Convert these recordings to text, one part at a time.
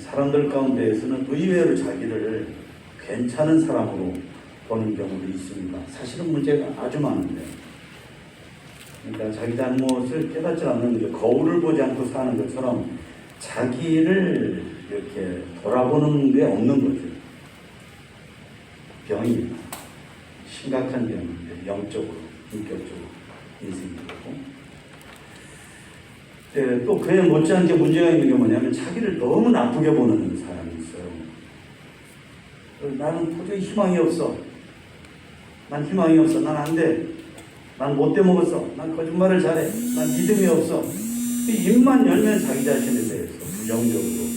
사람들 가운데에서는 의외로 자기를 괜찮은 사람으로 보는 경우도 있습니다. 사실은 문제가 아주 많은데, 그러니까 자기 잘못을 깨닫지 않는 거울을 보지 않고 사는 것처럼 자기를 이렇게 돌아보는 게 없는 거죠. 병입니다. 심각한 병인데, 영적으로, 인격적으로, 인생적으로. 네, 또 그에 못지않게 문제가 있는 게 뭐냐면 자기를 너무 나쁘게 보는 사람이 있어요. 나는 도저히 희망이 없어. 난 희망이 없어. 난 안 돼. 난 못돼 먹었어. 난 거짓말을 잘해. 난 믿음이 없어. 입만 열면 자기 자신에 대해서 부정적으로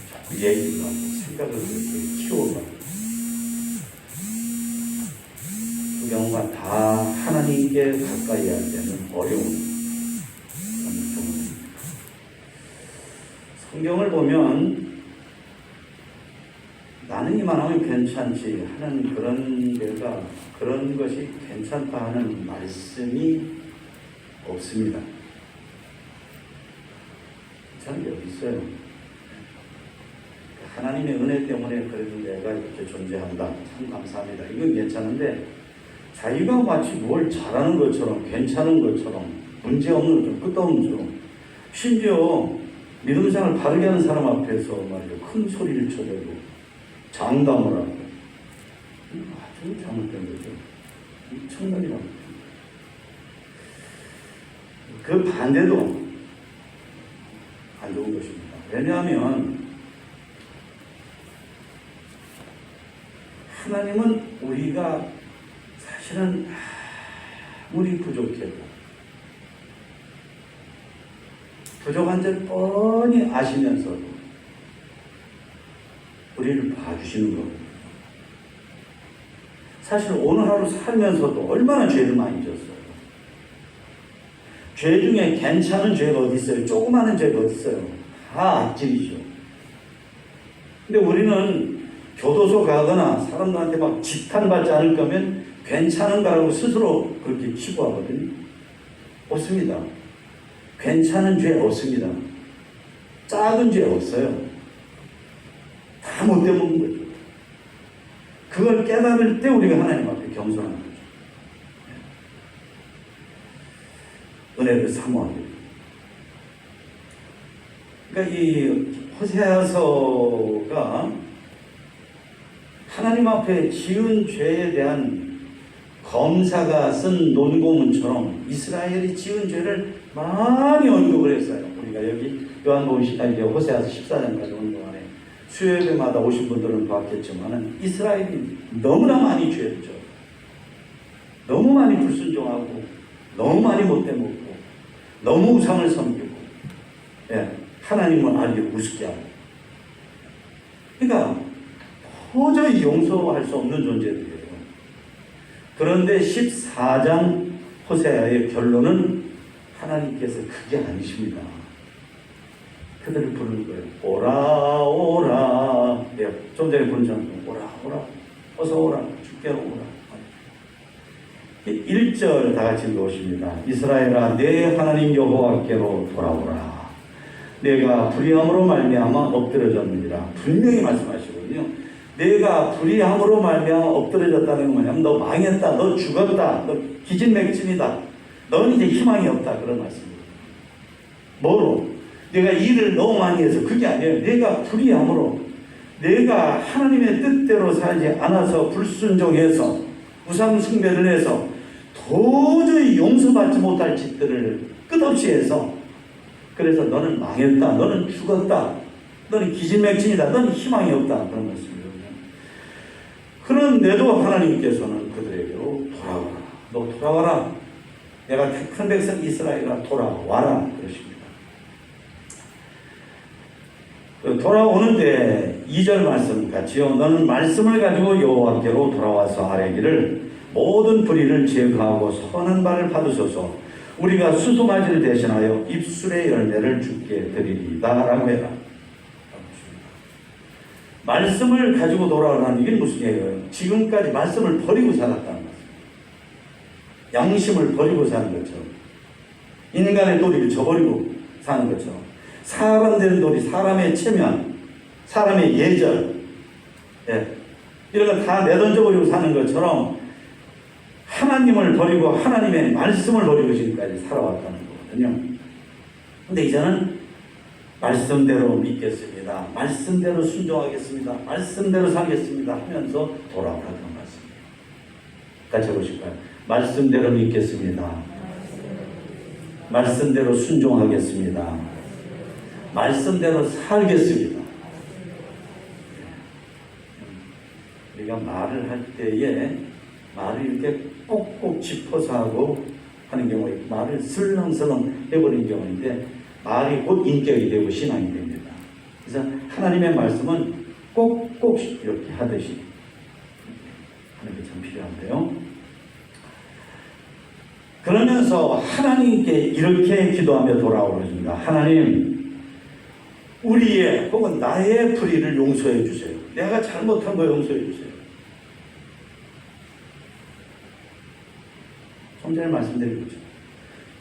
자꾸 얘기를 하고 생각을 그렇게 키워가고, 그 경우가 다 하나님께 가까이 할 때는 어려운 경우입니다. 성경을 보면 나는 이만하면 괜찮지 하는 그런 것이 괜찮다 하는 말씀이 없습니다. 저는 여기 있어요. 하나님의 은혜 때문에 그래도 내가 이렇게 존재한다. 참 감사합니다. 이건 괜찮은데 자기가 마치 뭘 잘하는 것처럼, 괜찮은 것처럼, 문제없는 것처럼, 끝도 없는 것처럼, 심지어 믿음생활을 바르게 하는 사람 앞에서 말이죠, 큰 소리를 쳐대고 장담을 하고, 아주 잘못된 거죠. 청년이라고. 그 반대도 안 좋은 것입니다. 왜냐하면 하나님은 우리가 사실은 아무리 부족해도 부족한 줄 뻔히 아시면서도 우리를 봐주시는 겁니다. 사실 오늘 하루 살면서도 얼마나 죄를 많이 졌어요. 죄 중에 괜찮은 죄가 어디 있어요? 조그마한 죄가 어디 있어요? 다 악질이죠. 근데 우리는 교도소 가거나 사람들한테 막 지탄받지 않을 거면 괜찮은가라고 스스로 그렇게 치부하거든요. 없습니다. 괜찮은 죄 없습니다. 작은 죄 없어요. 다 못돼 먹는 거죠. 그걸 깨달을 때 우리가 하나님 앞에 겸손한 거죠. 은혜를 사모하게 됩니다. 그러니까 이 호세아서가 하나님 앞에 지은 죄에 대한 검사가 쓴 논고문처럼 이스라엘이 지은 죄를 많이 언급을 했어요. 우리가 여기 호세아서 14장까지 온 동안에 수요예배마다 오신 분들은 봤겠지만 이스라엘이 너무나 많이 죄를 져요. 너무 많이 불순종하고 너무 많이 못돼 먹고 너무 우상을 섬기고, 예, 하나님은 알게 우습게 하고. 그러니까 도저히 용서할 수 없는 존재들이에요. 그런데 14장 호세아의 결론은 하나님께서 그게 아니십니다. 그들을 부르는 거예요. 오라 오라. 네, 좀 전에 부른 장면 오라 오라. 어서 오라. 주께로 오라. 1절 다 같이 읽어보십니다. 이스라엘아 내 하나님 여호와께로 돌아오라. 내가 불의함으로 말미암아 엎드려졌느니라. 분명히 말씀하시거든요. 내가 불의함으로 말미암아 엎드려졌다는 건 뭐냐면 너 망했다. 너 죽었다. 너 기진맥진이다. 너는 이제 희망이 없다. 그런 말씀입니다. 뭐로? 내가 일을 너무 많이 해서 그게 아니에요. 내가 불의함으로, 내가 하나님의 뜻대로 살지 않아서 불순종해서 우상 숭배를 해서 도저히 용서받지 못할 짓들을 끝없이 해서, 그래서 너는 망했다. 너는 죽었다. 너는 기진맥진이다. 너는 희망이 없다. 그런 말씀이거든요. 그런데도 하나님께서는 그들에게로 돌아와라. 너 돌아와라. 내가 택한 백성 이스라엘아 돌아와라. 그러십니다. 돌아오는데 2절 말씀 같이요. 너는 말씀을 가지고 여호와께로 돌아와서 아뢰기를 모든 불의를 제거하고 선한 바를 받으소서. 우리가 수송아지를 대신하여 입술의 열매를 주께 드리리다 라고 해라. 말씀을 가지고 돌아오라는 게 무슨 얘기예요? 지금까지 말씀을 버리고 살았다는 거죠. 양심을 버리고 사는 것처럼, 인간의 도리를 저버리고 사는 것처럼, 사람된 도리, 사람의 체면, 사람의 예절, 이런 거 다 내던져버리고 사는 것처럼 하나님을 버리고 하나님의 말씀을 버리고 지금까지 살아왔다는 거거든요. 근데 이제는 말씀대로 믿겠습니다. 말씀대로 순종하겠습니다. 말씀대로 살겠습니다. 하면서 돌아오라는 말씀이에요. 같이 해보실까요? 말씀대로 믿겠습니다. 말씀대로 순종하겠습니다. 말씀대로 살겠습니다. 우리가 말을 할 때에 말을 이렇게 꼭꼭 짚어서 하고 하는 경우에 말을 슬렁슬렁 해버리는 경우인데 말이 곧 인격이 되고 신앙이 됩니다. 그래서 하나님의 말씀은 꼭꼭 이렇게 하듯이 하는 게 참 필요한데요. 그러면서 하나님께 이렇게 기도하며 돌아오십니다. 하나님, 우리의 혹은 나의 불의를 용서해 주세요. 내가 잘못한 거 용서해 주세요. 좀 전에 말씀드린 거죠.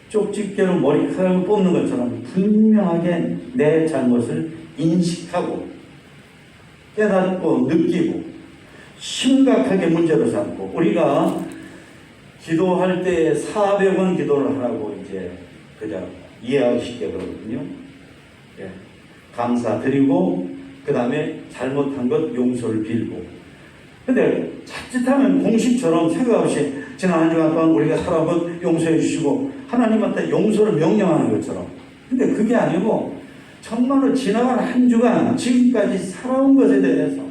쪽집게로 머리카락을 뽑는 것처럼 분명하게 내 잘못을 인식하고 깨닫고 느끼고 심각하게 문제로 삼고, 우리가 기도할 때 400원 기도를 하라고 이제 그냥 이해하기 쉽게 그러거든요. 감사드리고 그 다음에 잘못한 것 용서를 빌고. 근데 자칫하면 공식처럼 생각 없이 지난 한 주간 동안 우리가 살아온 것 용서해 주시고 하나님한테 용서를 명령하는 것처럼. 근데 그게 아니고 정말로 지나간 한 주간 지금까지 살아온 것에 대해서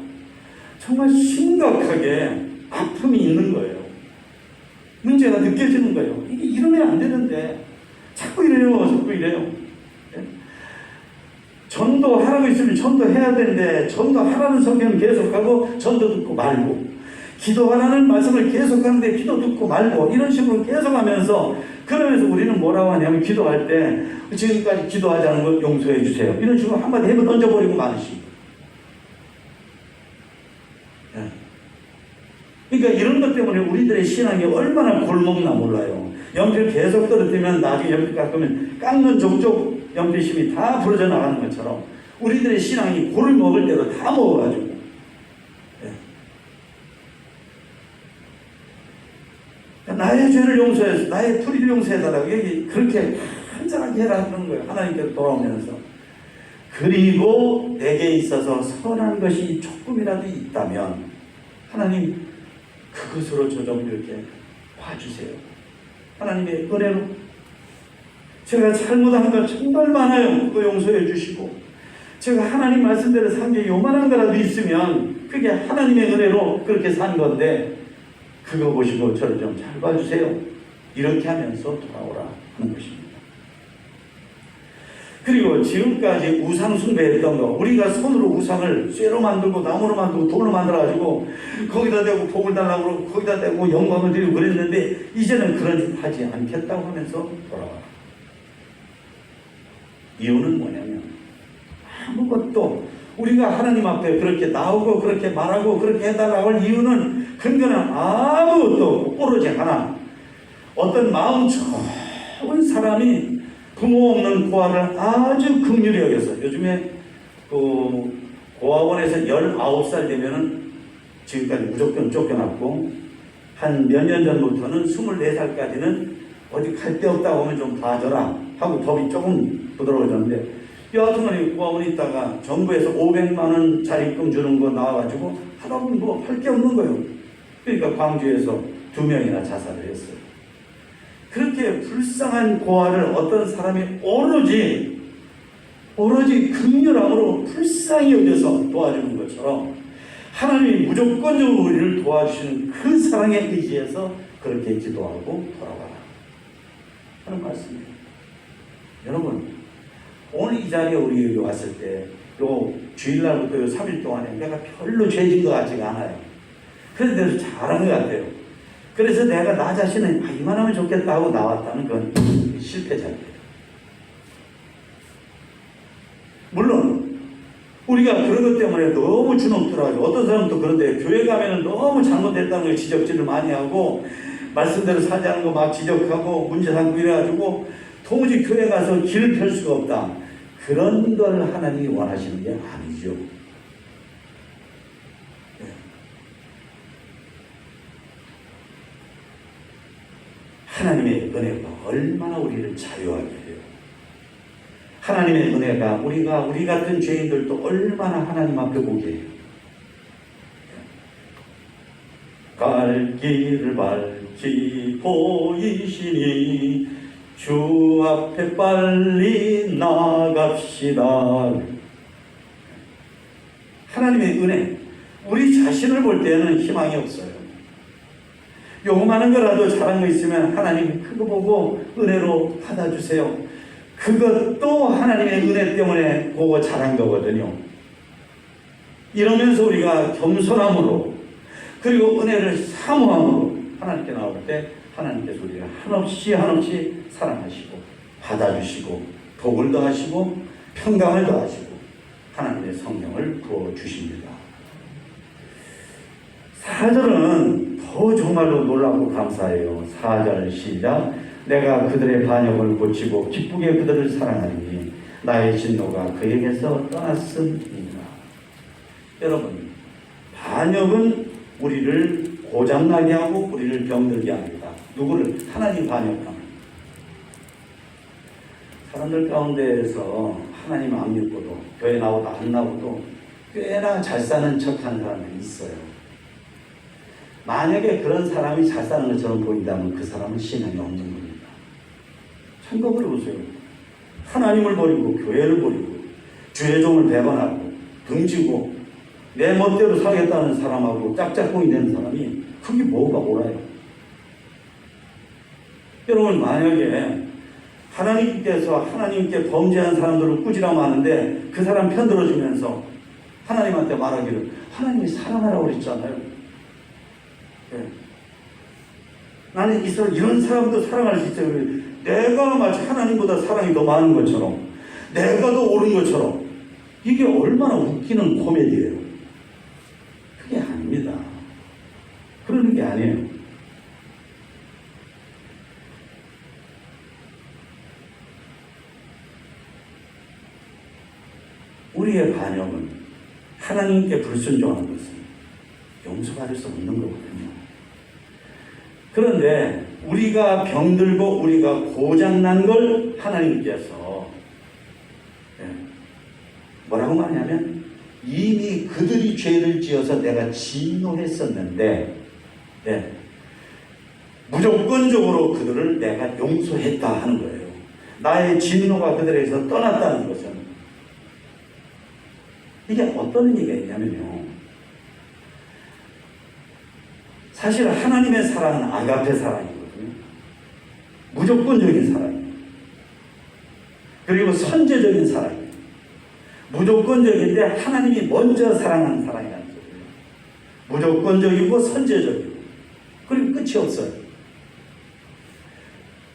정말 심각하게 아픔이 있는 거예요. 문제가 느껴지는 거예요. 이게 이러면 안 되는데 자꾸 이래요. 전도하라고 있으면 전도해야 되는데 전도하라는 성경은 계속하고 전도 듣고 말고, 기도하라는 말씀을 계속하는데 기도 듣고 말고, 이런 식으로 계속하면서, 그러면서 우리는 뭐라고 하냐면 기도할 때 지금까지 기도하지 않은 것 용서해 주세요, 이런 식으로 한마디 해서 던져버리고 마시고. 그러니까 이런 것 때문에 우리들의 신앙이 얼마나 골먹나 몰라요. 연필 계속 떨어뜨리면 나중에 연필 깎으면 깎는 족족 연필심이 다 부러져 나가는 것처럼 우리들의 신앙이 골을 먹을 대로 다 먹어가지고, 나의 죄를 용서해서 나의 불의를 용서해달라고 여기 그렇게 간절하게 해라 하는 거예요. 하나님께로 돌아오면서. 그리고 내게 있어서 선한 것이 조금이라도 있다면 하나님 그것으로 저 좀 이렇게 봐주세요. 하나님의 은혜로 제가 잘못한 거 정말 많아요. 그거 용서해 주시고, 제가 하나님 말씀대로 산 게 요만한 거라도 있으면 그게 하나님의 은혜로 그렇게 산 건데 그거 보시고 저를 좀 잘 봐주세요. 이렇게 하면서 돌아오라 하는 것입니다. 그리고 지금까지 우상 숭배했던 거, 우리가 손으로 우상을 쇠로 만들고 나무로 만들고 돌로 만들어가지고 거기다 대고 복을 달라고 그러고 거기다 대고 영광을 드리고 그랬는데 이제는 그런 짓 하지 않겠다고 하면서 돌아와라. 이유는 뭐냐면 아무것도 우리가 하나님 앞에 그렇게 나오고 그렇게 말하고 그렇게 해달라고 할 이유는, 근거는 아무것도 없고 오로지 하나, 어떤 마음 좋은 사람이 부모 없는 고아를 아주 긍휼히 여겨서, 요즘에 그 고아원에서 19살 되면은 지금까지 무조건 쫓겨났고, 한 몇 년 전부터는 24살까지는 어디 갈 데 없다고 하면 좀 봐줘라 하고 법이 조금 부드러워졌는데, 여하튼간에 고아원에 있다가 정부에서 500만 원 자립금 주는 거 나와가지고 하다 보면 뭐 할 게 없는 거예요. 그러니까 광주에서 2명이나 자살을 했어요. 그렇게 불쌍한 고아를 어떤 사람이 오로지 긍휼함으로 불쌍히 여겨서 도와주는 것처럼 하나님이 무조건적으로 우리를 도와주시는 그 사랑에 의지해서 그렇게 기도하고 돌아가라 하는 말씀이에요. 여러분, 오늘 이 자리에 우리 여기 왔을 때 요 주일날부터 요 3일 동안에 내가 별로 죄진 것 같지가 않아요. 그런데도 잘한 것 같아요. 그래서 내가 나 자신은 이만하면 좋겠다 하고 나왔다는 건 실패자예요. 물론 우리가 그런 것 때문에 너무 주눅들어가지고, 어떤 사람은 또 그런데 교회 가면은 너무 잘못됐다는 걸 지적질을 많이 하고 말씀대로 살지 않은 거 막 지적하고 문제 삼고 이래가지고 도무지 교회 가서 길을 펼 수가 없다. 그런 걸 하나님이 원하시는 게 아니죠. 하나님의 은혜가 얼마나 우리를 자유하게 해요. 하나님의 은혜가 우리 같은 죄인들도 얼마나 하나님 앞에 보게 해요. 갈 길을 밝히 보이시니 주 앞에 빨리 나갑시다. 하나님의 은혜, 우리 자신을 볼 때는 희망이 없어요. 요만한 거라도 잘한 거 있으면 하나님 그거 보고 은혜로 받아주세요. 그것도 하나님의 은혜 때문에 보고 잘한 거거든요. 이러면서 우리가 겸손함으로 그리고 은혜를 사모함으로 하나님께 나올 때 하나님께서 우리가 한없이 사랑하시고 받아주시고 복을 더하시고 평강을 더하시고 하나님의 성령을 부어주십니다. 4절은 더 정말로 놀랍고 감사해요. 4절 시작. 내가 그들의 반역을 고치고 기쁘게 그들을 사랑하니 나의 진노가 그에게서 떠났음이니라. 여러분, 반역은 우리를 고장나게 하고 우리를 병들게 합니다. 누구를? 하나님 반역하면. 사람들 가운데에서 하나님 안 믿고도 교회 나오다 안 나오도 꽤나 잘 사는 척하는 사람들이 있어요. 만약에 그런 사람이 잘 사는 것처럼 보인다면 그 사람은 신앙이 없는 겁니다. 생각을 해보세요. 하나님을 버리고 교회를 버리고 주의 종을 배반하고 등지고 내 멋대로 살겠다는 사람하고 짝짝꿍이 되는 사람이 그게 뭐가 옳아요? 여러분, 만약에 하나님께서 하나님께 범죄한 사람들을 꾸지라고 하는데 그 사람 편들어주면서 하나님한테 말하기를 하나님이 사랑하라고 그랬잖아요. 네. 나는 이런 사람도 사랑할 수 있어요. 내가 마치 하나님보다 사랑이 더 많은 것처럼 내가 더 옳은 것처럼 이게 얼마나 웃기는 코미디예요. 그게 아닙니다. 그러는 게 아니에요. 우리의 반역은 하나님께 불순종하는 것은 용서받을 수 없는 거거든요. 그런데 우리가 병들고 우리가 고장난 걸 하나님께서 뭐라고 말하냐면 이미 그들이 죄를 지어서 내가 진노했었는데 무조건적으로 그들을 내가 용서했다 하는 거예요. 나의 진노가 그들에게서 떠났다는 것은 이게 어떤 의미가 있냐면요. 사실 하나님의 사랑은 아가페 사랑이거든요. 무조건적인 사랑이에요. 그리고 선제적인 사랑이에요. 무조건적인데 하나님이 먼저 사랑하는 사랑이라는 거예요. 무조건적이고 선제적이고 그리고 끝이 없어요.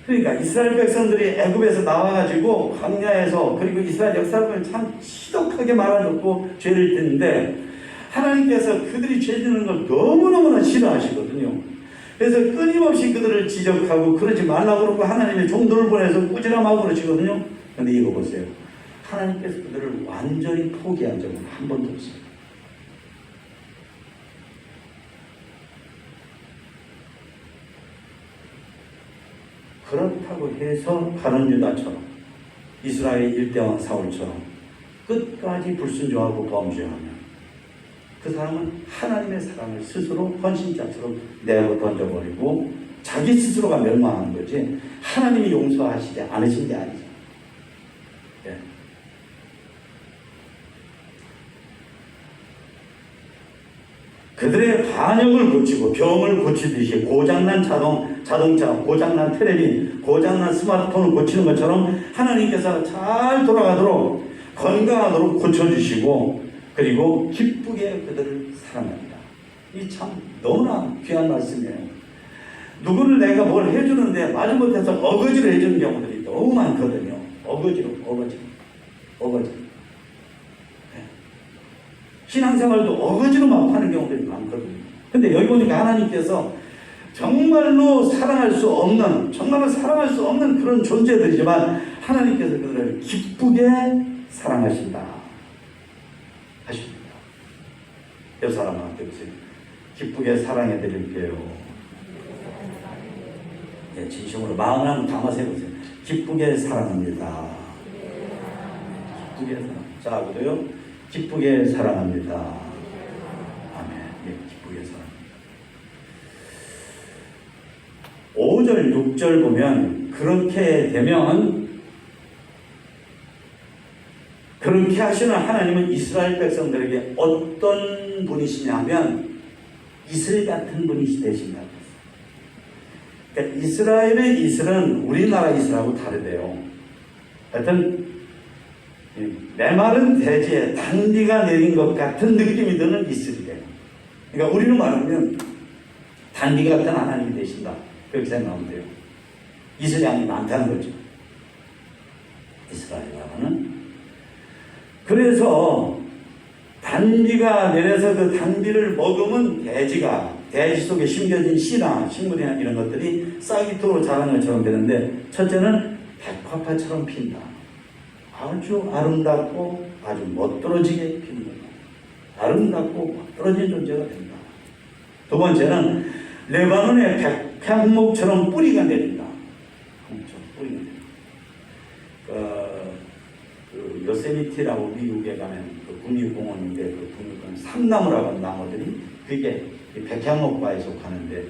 그러니까 이스라엘 백성들이 애굽에서 나와가지고 광야에서 그리고 이스라엘 역사를 참 시독하게 말아듣고 죄를 짓는데 하나님께서 그들이 죄 짓는 걸 너무너무나 싫어하시거든요. 그래서 끊임없이 그들을 지적하고 그러지 말라고 그러고 하나님의 종들을 보내서 꾸지람하고 그러시거든요. 근데 이거 보세요. 하나님께서 그들을 완전히 포기한 적은 한 번도 없어요. 그렇다고 해서 가룟 유다처럼 이스라엘 일대왕 사울처럼 끝까지 불순종하고 범죄하면 그 사람은 하나님의 사랑을 스스로 헌신자처럼 내어 던져버리고 자기 스스로가 멸망한 거지 하나님이 용서하시지 않으신 게 아니죠. 네. 그들의 반역을 고치고 병을 고치듯이 고장난 자동차, 고장난 텔레비, 고장난 스마트폰을 고치는 것처럼 하나님께서 잘 돌아가도록 건강하도록 고쳐주시고 그리고 기쁘게 그들을 사랑합니다. 이 참 너무나 귀한 말씀이에요. 누구를 내가 뭘 해주는데 마지못해서 어거지를 해주는 경우들이 너무 많거든요. 어거지. 신앙생활도 어거지로 막 하는 경우들이 많거든요. 근데 여기 보니까 하나님께서 정말로 사랑할 수 없는 그런 존재들이지만 하나님께서 그들을 기쁘게 사랑하신다 하십니다. 옆 사람한테 보세요. 기쁘게 사랑해 드릴게요. 네, 진심으로 마음을 한번 담아서 해보세요. 기쁘게 사랑합니다. 기쁘게 사랑. 자, 그래요? 기쁘게 사랑합니다. 아멘. 네, 기쁘게 사랑. 5절, 6절 보면 그렇게 되면 그렇게 하시는 하나님은 이스라엘 백성들에게 어떤 분이시냐면 이슬 같은 분이 되신다. 그러니까 이스라엘의 이슬은 우리나라 이슬하고 다르대요. 하여튼 메마른 대지에 단비가 내린 것 같은 느낌이 드는 이슬이래요. 그러니까 우리는 말하면 단비 같은 하나님이 되신다. 그렇게 생각하면 돼요. 이슬 양이 많다는 거죠. 이스라엘하고는. 그래서 단비가 내려서 그 단비를 먹으면 대지 속에 심겨진 씨나 식물이나 이런 것들이 싹이 트로 자라는 것처럼 되는데, 첫째는 백화파처럼 핀다. 아주 아름답고 아주 멋들어지게 피는 거다. 아름답고 멋들어진 존재가 된다. 두 번째는 레바논의 백향목처럼 뿌리가 내린다. 뿌리가 내린다. 그 요세미티라고 미국에 가면 그 국립공원인데, 그 국립공원 삼나무라고 하는 나무들이 그게 백향목과에 속하는데,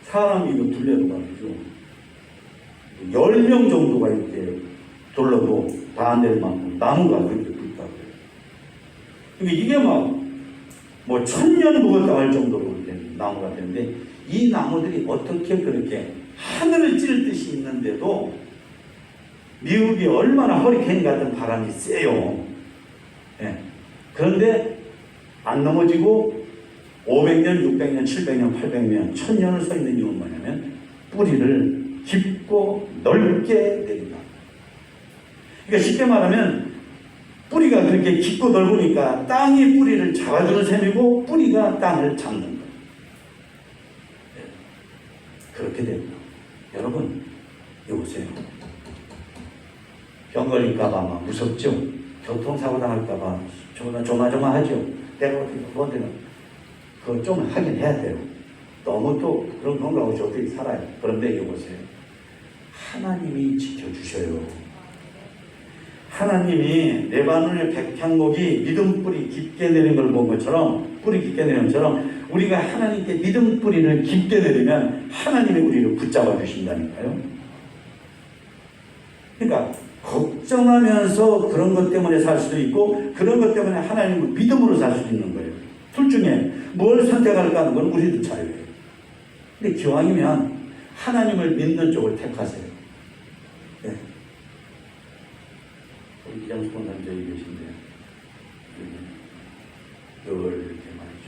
사람이 이거 둘러봐가지고 10명 정도가 이렇게 둘러도 다 안 될 만큼 나무가 그렇게 붙다고요. 그러니까 이게 뭐 1000년 묵었다 할 정도로 이렇게 나무가 되는데, 이 나무들이 어떻게 그렇게 하늘을 찌를 듯이 있는데도 미국이 얼마나 허리케인 같은 바람이 세요. 네. 그런데 안 넘어지고 500년, 600년, 700년, 800년, 1000년을 서 있는 이유는 뭐냐면 뿌리를 깊고 넓게 내린다. 그러니까 쉽게 말하면 뿌리가 그렇게 깊고 넓으니까 땅이 뿌리를 잡아주는 셈이고 뿌리가 땅을 잡는 거예요. 그렇게 됩니다. 여러분, 여보세요. 병 걸릴까봐 막 무섭죠? 교통사고 당할까봐 조마조마하죠? 내가 어떻게 그런데는 그거 좀 하긴 해야 돼요. 너무 또 그런 건가고 어떻게 살아요. 그런데 여보세요. 하나님이 지켜주셔요. 하나님이 레바논의 백향목이 믿음 뿌리 깊게 내린 걸 본 것처럼, 뿌리 깊게 내린 것처럼 우리가 하나님께 믿음 뿌리를 깊게 내리면 하나님이 우리를 붙잡아 주신다니까요. 그러니까 걱정하면서 그런 것 때문에 살 수도 있고, 그런 것 때문에 하나님을 믿음으로 살 수도 있는 거예요. 둘 중에 뭘 선택할까 하는 건 우리들 자유예요. 근데 기왕이면 하나님을 믿는 쪽을 택하세요. 네. 우리 양수권 남자이 계신데 늘 이렇게 말이죠.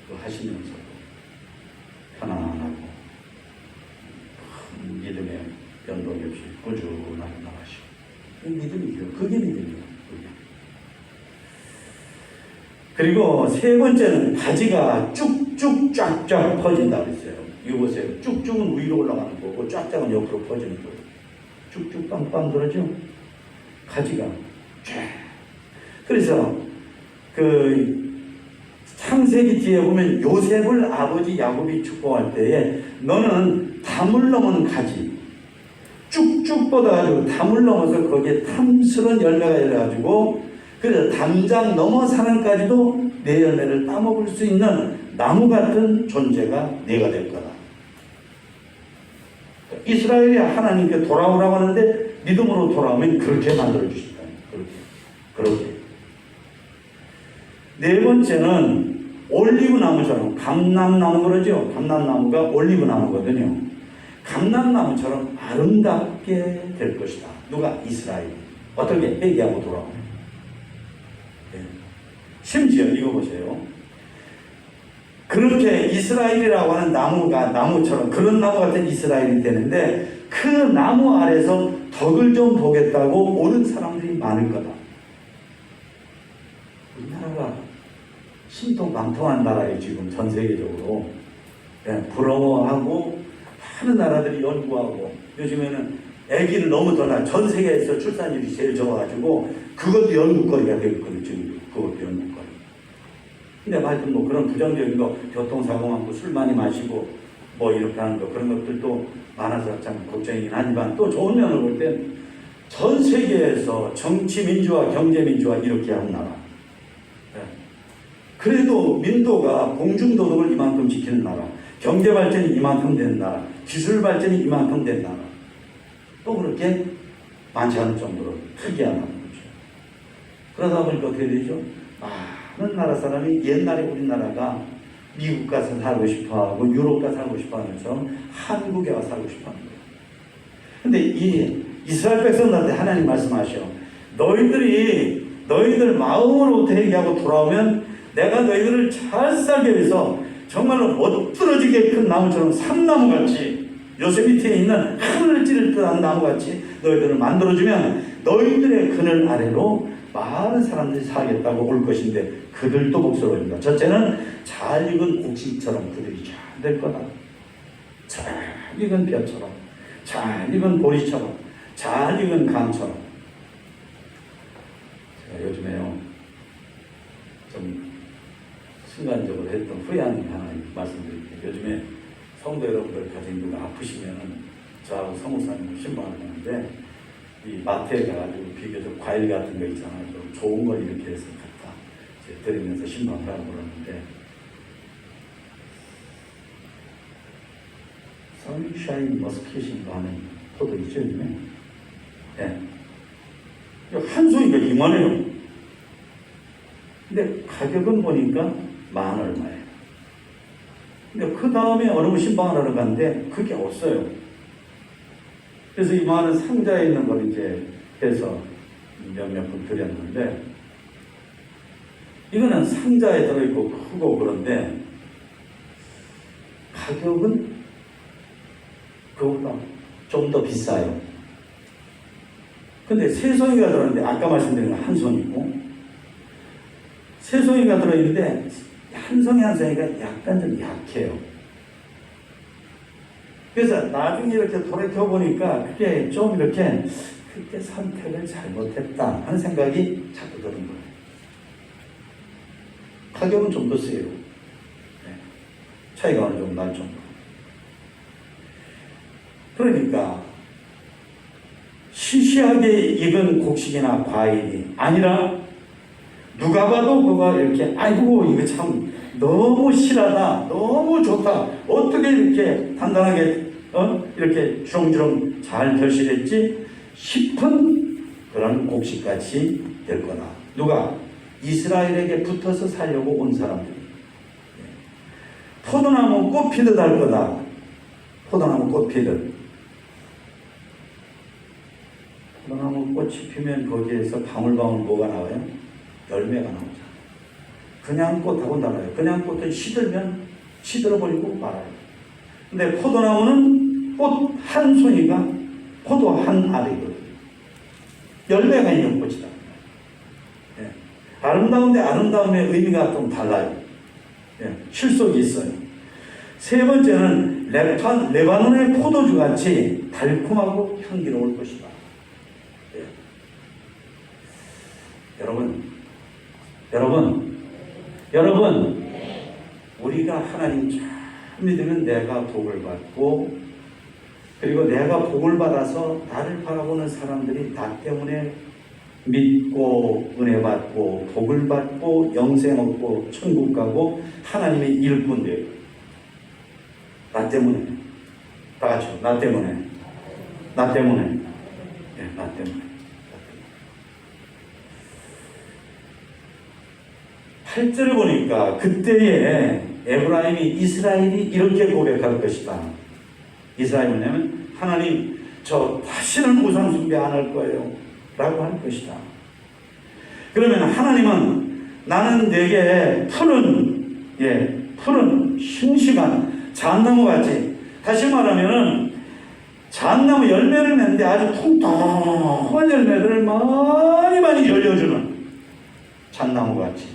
그 하시면서도 편안하고 큰 믿음의 변동이 없이 꾸준하게 나가시고, 믿음이죠. 그게 믿음이에요. 그게. 그리고 세 번째는 가지가 쭉쭉 쫙쫙 퍼진다 그랬어요. 이거 보세요. 쭉쭉은 위로 올라가는 거고 쫙쫙은 옆으로 퍼지는 거예요. 쭉쭉 빵빵 그러죠? 가지가 쫙. 그래서 그 창세기 뒤에 보면 요셉을 아버지 야곱이 축복할 때에 너는 담을 넘은 가지, 쭉쭉 뻗어가지고 담을 넘어서 거기에 탐스러운 열매가 열려가지고, 그래서 담장 넘어 산까지도 내 열매를 따먹을 수 있는 나무 같은 존재가 네가 될 거다. 이스라엘이 하나님께 돌아오라고 하는데 믿음으로 돌아오면 그렇게 만들어 주신다. 그렇게. 네 번째는 올리브 나무처럼, 감람나무 그러죠. 감람나무가 올리브 나무거든요. 감람나무처럼 아름답게 될 것이다. 누가? 이스라엘. 어떻게? 회개하고 돌아오면. 네. 심지어 이거 보세요. 그렇게 이스라엘이라고 하는 나무가 나무처럼 그런 나무 같은 이스라엘이 되는데, 그 나무 아래서 덕을 좀 보겠다고 오는 사람들이 많을 거다. 우리나라가 신통방통한 나라예요. 지금 전 세계적으로. 네, 부러워하고 많은 나라들이 연구하고, 요즘에는 아기를 너무 더 낳아. 전 세계에서 출산율이 제일 적어가지고 그것도 연구거리가 되거든요. 지금 그것도 연구거리. 근데 하여튼 뭐 그런 부정적인 거, 교통사고 많고 술 많이 마시고 뭐 이렇게 하는 거, 그런 것들도 많아서 참 걱정이긴 하지만, 또 좋은 면을 볼 땐 전 세계에서 정치 민주화, 경제 민주화 이렇게 한 나라. 그래도 민도가 공중도덕을 이만큼 지키는 나라, 경제 발전이 이만큼 된 나라, 기술 발전이 이만큼 된 나라, 또 그렇게 많지 않을 정도로 특이한 나라죠. 그러다 보니까 어떻게 되죠? 많은 나라 사람이 옛날에 우리나라가 미국 가서 살고 싶어하고 유럽 가서 살고 싶어하는 것처럼 한국에 와서 살고 싶어하는 거예요. 근데 이 이스라엘 백성들한테 하나님 말씀하셔. 너희들 마음으로부터 얘기하고 돌아오면 내가 너희들을 잘 살게 위해서 정말로 멋들어지게 큰 나무처럼 삼나무같이, 요세미트에 있는 하늘을 찌를 듯한 나무같이 너희들을 만들어주면 너희들의 그늘 아래로 많은 사람들이 살겠다고 올 것인데 그들도 복스러워집니다. 첫째는 잘 익은 곡식처럼 그들이 잘 될 거다. 잘 익은 벼처럼, 잘 익은 보리처럼, 잘 익은 감처럼. 제가 요즘에요 좀 순간적으로 했던 후회하는 게 하나 말씀드릴게요. 요즘에 성도 여러분들 가진 누가 아프시면은 저하고 성목사님 신방을 하는데, 이 마트에 가가지고 비교적 과일 같은 거 있잖아요. 좀 좋은 걸 이렇게 해서 갖다 드리면서 신방을 하고 그러는데, 선샤인 머스켓인가 하는 포도 있죠, 요즘에? 네. 한 송이가 이만해요. 근데 가격은 보니까 10,000얼마예요. 근데 그 다음에 어느 분 신방을 하러 갔는데 그게 없어요. 그래서 이만한 상자에 있는 걸 이제 해서 몇몇 분 드렸는데, 이거는 상자에 들어있고 크고 그런데 가격은 그거보다 좀 더 비싸요. 근데 3송이가 들어있는데, 아까 말씀드린 건 한 송이고, 3송이가 들어있는데 한 송이 한 송이가 약간 좀 약해요. 그래서 나중에 이렇게 돌이켜보니까 그게 좀 이렇게 그때 선택을 잘못했다 하는 생각이 자꾸 드는 거예요. 가격은 좀 더 세요. 차이가 어느 정도 날 정도. 그러니까 시시하게 익은 곡식이나 과일이 아니라 누가 봐도 그거 이렇게 아이고 이거 참 너무 실하다, 너무 좋다, 어떻게 이렇게 단단하게 이렇게 주렁주렁 잘 결실했지 싶은 그런 곡식같이 될 거다. 누가? 이스라엘에게 붙어서 살려고 온 사람들. 포도나무 꽃 피듯 할 거다. 포도나무 꽃 피듯. 포도나무 꽃이 피면 거기에서 방울방울 뭐가 나와요? 열매가 나오잖아요. 그냥 꽃하고 달라요. 그냥 꽃은 시들면 시들어버리고 말아요. 근데 포도나무는 꽃 한 송이가 포도 한 알이거든요. 열매가 있는 꽃이다. 예. 아름다운데 아름다움의 의미가 좀 달라요. 예. 실속이 있어요. 세 번째는 레바논의 포도주 같이 달콤하고 향기로울 것이다. 예. 여러분, 우리가 하나님 잘 믿으면 내가 복을 받고, 그리고 내가 복을 받아서 나를 바라보는 사람들이 나 때문에 믿고 은혜 받고 복을 받고 영생 얻고 천국 가고 하나님의 일꾼 돼요. 나 때문에. 다 같이요. 나 때문에. 네, 나 때문에. 8절을 보니까 그때에 에브라임이 이스라엘이 이렇게 고백할 것이다. 이스라엘이 뭐냐면 하나님 저 다시는 우상 숭배 안 할 거예요 라고 할 것이다. 그러면 하나님은 나는 내게 푸른 싱싱한 잣나무같이, 다시 말하면 잣나무 열매를 맺는데 아주 통통한 열매들을 많이 열려주는 잣나무같이.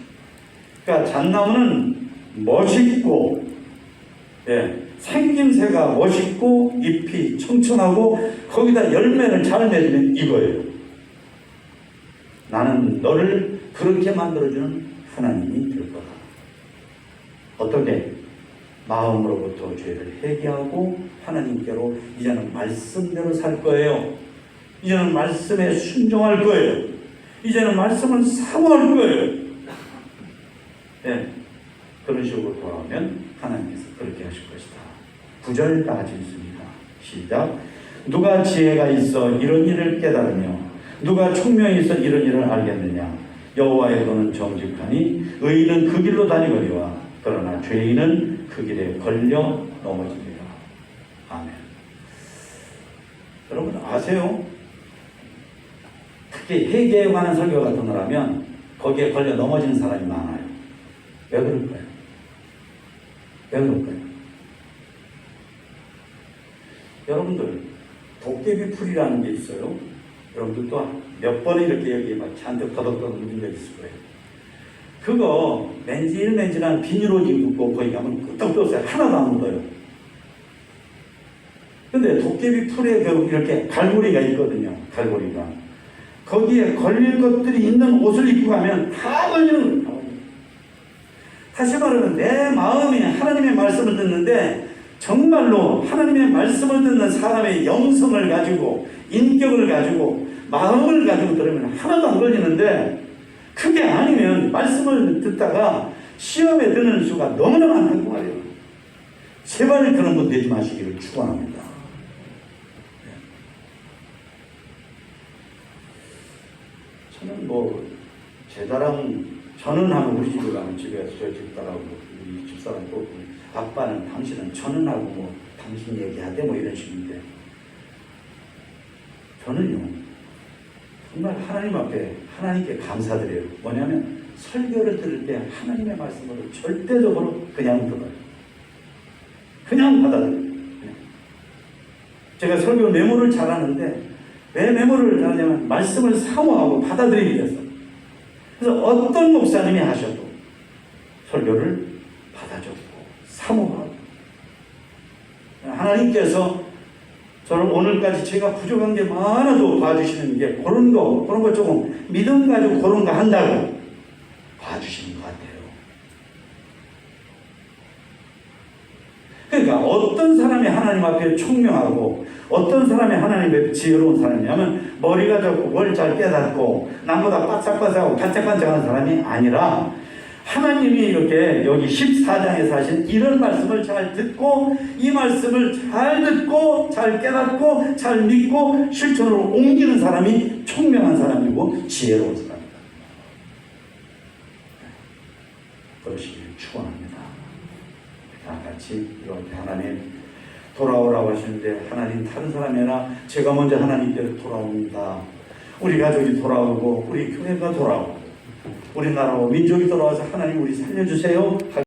그러니까 잣나무는 멋있고 생김새가 멋있고 잎이 청청하고 거기다 열매를 잘 맺으면 이거예요. 나는 너를 그렇게 만들어주는 하나님이 될 거다. 어떻게? 마음으로부터 죄를 회개하고 하나님께로 이제는 말씀대로 살 거예요. 이제는 말씀에 순종할 거예요. 이제는 말씀을 사모할 거예요. 그런 식으로 돌아오면 하나님께서 그렇게 하실 것이다. 9절 다 같이 있습니다. 시작. 누가 지혜가 있어 이런 일을 깨달으며 누가 총명이 있어 이런 일을 알겠느냐. 여호와의 도는 정직하니 의인은 그 길로 다니거니와 그러나 죄인은 그 길에 걸려 넘어지리라. 아멘. 여러분 아세요? 특히 회개에 관한 설교 같은 걸 하면 거기에 걸려 넘어지는 사람이 많아요. 왜 그럴까요? 왜 그럴까요? 여러분들 도깨비 풀이라는 게 있어요. 여러분들도 몇 번에 이렇게 여기 막 잔뜩 더덕더덕 묻은 적 있을 거예요. 그거 맨질맨질한 비닐옷 입고 거기 가면 끄떡도 없어요. 하나도 안 묻어요. 근데 도깨비 풀에 이렇게 갈고리가 있거든요. 갈고리가. 거기에 걸릴 것들이 있는 옷을 입고 가면 다 걸리는 거예요. 다시 말하면 내 마음이 하나님의 말씀을 듣는데 정말로 하나님의 말씀을 듣는 사람의 영성을 가지고 인격을 가지고 마음을 가지고 들으면 하나도 안 걸리는데 그게 아니면 말씀을 듣다가 시험에 드는 수가 너무나 많다고 말이에요. 제발 그런 분 되지 마시기를 축원합니다. 저는 제 자랑 저는 하고 우리 집에 가면 집에서 저희 집사람하고 우리 집사람 또 아빠는 당신은 저는 하고 당신 얘기하대 이런 식인데 저는요 정말 하나님 앞에 하나님께 감사드려요. 뭐냐면 설교를 들을 때 하나님의 말씀을 절대적으로 그냥 들어요. 그냥 받아들여요. 제가 설교 메모를 잘하는데 왜 메모를 잘하냐면 말씀을 사모하고 받아들이기 위해서. 그래서 어떤 목사님이 하셔도 설교를 받아줬고 사모하고 하나님께서 저는 오늘까지 제가 부족한 게 많아도 봐주시는 게 그런 거 조금 믿음 가지고 그런 거 한다고 봐주시는 것 같아요. 그러니까 어떤 사람이 하나님 앞에 총명하고 어떤 사람이 하나님 앞에 지혜로운 사람이냐면 머리가 좋고 뭘 잘 깨닫고 남보다 바짝바짝하고 반짝반짝하는 사람이 아니라 하나님이 이렇게 여기 14장에서 하신 이런 말씀을 잘 듣고 이 말씀을 잘 듣고 잘 깨닫고 잘 믿고 실천으로 옮기는 사람이 총명한 사람이고 지혜로운 사람이다. 그러시길 축원합니다. 다 같이 이렇게 하나님 돌아오라고 하시는데 하나님 다른 사람이 아니라 제가 먼저 하나님께로 돌아옵니다. 우리 가족이 돌아오고 우리 교회가 돌아오고 우리나라와 민족이 돌아와서 하나님 우리 살려주세요.